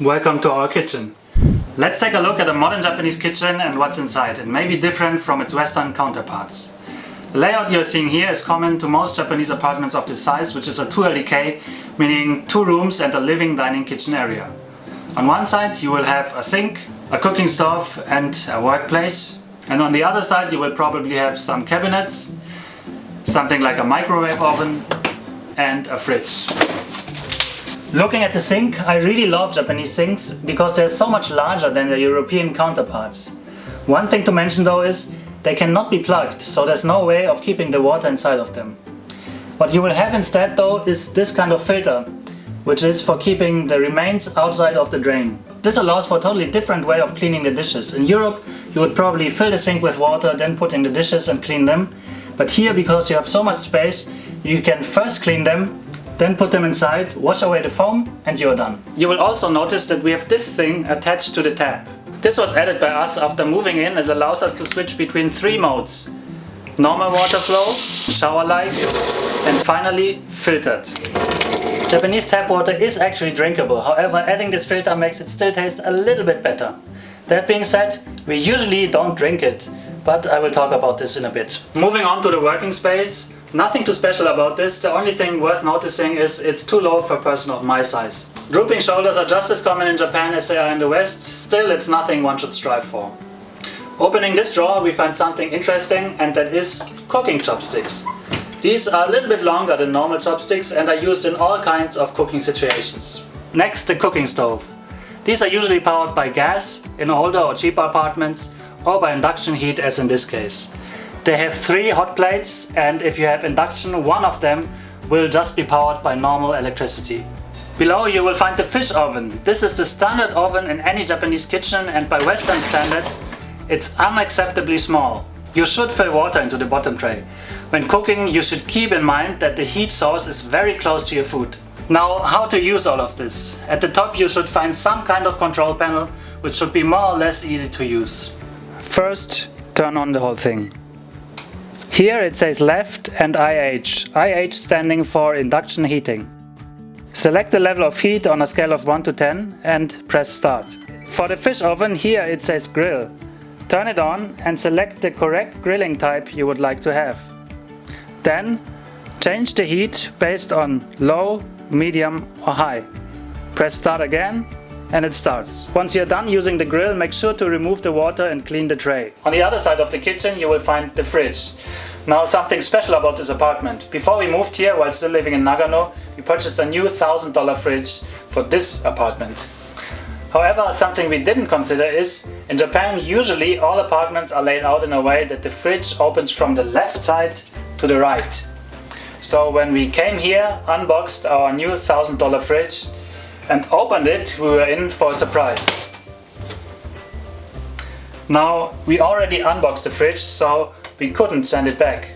Welcome to our kitchen. Let's take a look at a modern Japanese kitchen and what's inside. It may be different from its Western counterparts. The layout you're seeing here is common to most Japanese apartments of this size, which is a 2 LDK, meaning 2 rooms and a living dining kitchen area. On one side you will have a sink, a cooking stove and a workplace, and on the other side you will probably have some cabinets, something like a microwave oven and a fridge. Looking at the sink, I really love Japanese sinks because they're so much larger than their European counterparts. One thing to mention though is they cannot be plugged, so there's no way of keeping the water inside of them. What you will have instead though is this kind of filter, which is for keeping the remains outside of the drain. This allows for a totally different way of cleaning the dishes. In Europe you would probably fill the sink with water, then put in the dishes and clean them. But here, because you have so much space, you can first clean them, then put them inside, wash away the foam and you're done. You will also notice that we have this thing attached to the tap. This was added by us after moving in. It allows us to switch between 3 modes. Normal water flow, shower-like and finally filtered. Japanese tap water is actually drinkable, however adding this filter makes it still taste a little bit better. That being said, we usually don't drink it, but I will talk about this in a bit. Moving on to the working space. Nothing too special about this. The only thing worth noticing is it's too low for a person of my size. Drooping shoulders are just as common in Japan as they are in the West. Still, it's nothing one should strive for. Opening this drawer, we find something interesting, and that is cooking chopsticks. These are a little bit longer than normal chopsticks and are used in all kinds of cooking situations. Next, the cooking stove. These are usually powered by gas in older or cheaper apartments, or by induction heat as in this case. They have 3 hot plates, and if you have induction, one of them will just be powered by normal electricity. Below you will find the fish oven. This is the standard oven in any Japanese kitchen, and by Western standards it's unacceptably small. You should fill water into the bottom tray. When cooking you should keep in mind that the heat source is very close to your food. Now, how to use all of this? At the top you should find some kind of control panel, which should be more or less easy to use. First, turn on the whole thing. Here it says left and IH, IH standing for induction heating. Select the level of heat on a scale of 1 to 10 and press start. For the fish oven, here it says grill. Turn it on and select the correct grilling type you would like to have. Then change the heat based on low, medium or high. Press start again and it starts. Once you're done using the grill, make sure to remove the water and clean the tray. On the other side of the kitchen you will find the fridge. Now, something special about this apartment. Before we moved here, while still living in Nagano, we purchased a new $1,000 fridge for this apartment. However, something we didn't consider is, in Japan usually all apartments are laid out in a way that the fridge opens from the left side to the right. So when we came here, unboxed our new $1,000 fridge and opened it, we were in for a surprise. Now, we already unboxed the fridge, so we couldn't send it back.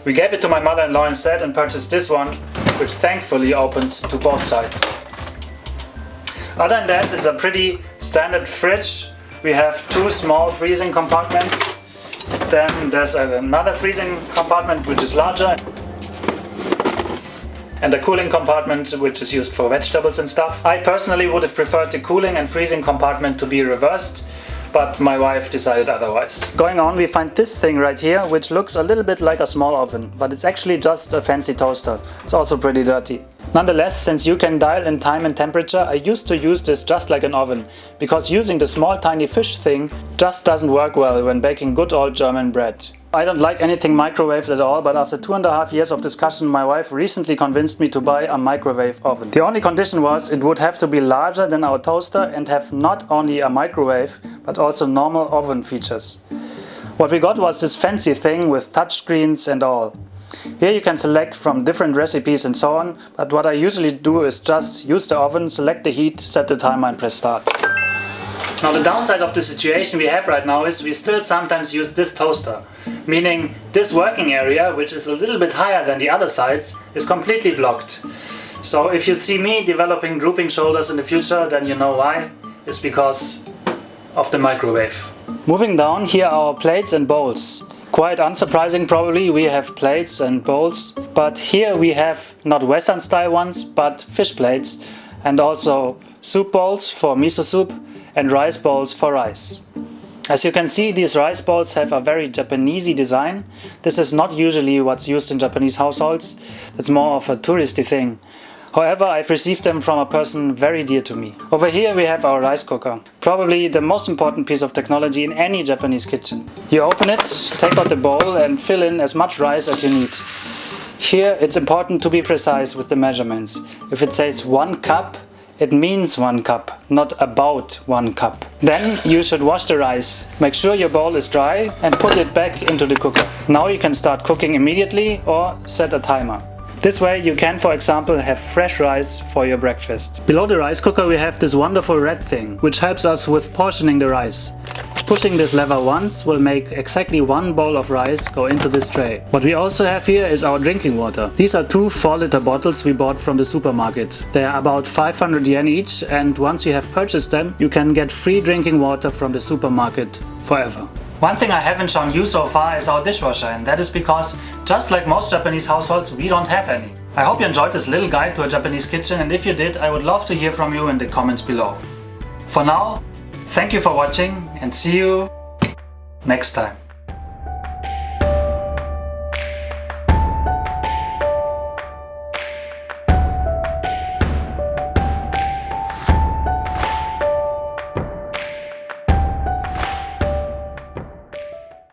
We gave it to my mother-in-law instead and purchased this one, which thankfully opens to both sides. Other than that, it's a pretty standard fridge. We have 2 small freezing compartments. Then there's another freezing compartment which is larger, and a cooling compartment which is used for vegetables and stuff. I personally would have preferred the cooling and freezing compartment to be reversed, but my wife decided otherwise. Going on, we find this thing right here, which looks a little bit like a small oven, but it's actually just a fancy toaster. It's also pretty dirty. Nonetheless, since you can dial in time and temperature, I used to use this just like an oven, because using the small tiny fish thing just doesn't work well when baking good old German bread. I don't like anything microwaved at all, but after 2.5 years of discussion, my wife recently convinced me to buy a microwave oven. The only condition was it would have to be larger than our toaster and have not only a microwave, but also normal oven features. What we got was this fancy thing with touchscreens and all. Here you can select from different recipes and so on, but what I usually do is just use the oven, select the heat, set the timer and press start. Now, the downside of the situation we have right now is we still sometimes use this toaster, meaning this working area, which is a little bit higher than the other sides, is completely blocked. So if you see me developing drooping shoulders in the future, then you know why. It's because of the microwave. Moving down, here are our plates and bowls. Quite unsurprising probably, we have plates and bowls, but here we have not Western style ones, but fish plates. and also soup bowls for miso soup and rice bowls for rice. As you can see, these rice bowls have a very Japanesey design. This is not usually what's used in Japanese households. That's more of a touristy thing. However, I've received them from a person very dear to me. Over here we have our rice cooker. Probably the most important piece of technology in any Japanese kitchen. You open it, take out the bowl and fill in as much rice as you need. Here it's important to be precise with the measurements. If it says 1 cup, it means 1 cup, not about 1 cup. Then you should wash the rice. Make sure your bowl is dry and put it back into the cooker. Now you can start cooking immediately or set a timer. This way you can, for example, have fresh rice for your breakfast. Below the rice cooker we have this wonderful red thing, which helps us with portioning the rice. Pushing this lever once will make exactly 1 bowl of rice go into this tray. What we also have here is our drinking water. These are 2 4-liter bottles we bought from the supermarket. They are about 500 yen each, and once you have purchased them, you can get free drinking water from the supermarket forever. One thing I haven't shown you so far is our dishwasher, and that is because, just like most Japanese households, we don't have any. I hope you enjoyed this little guide to a Japanese kitchen, and if you did, I would love to hear from you in the comments below. For now, thank you for watching and see you next time.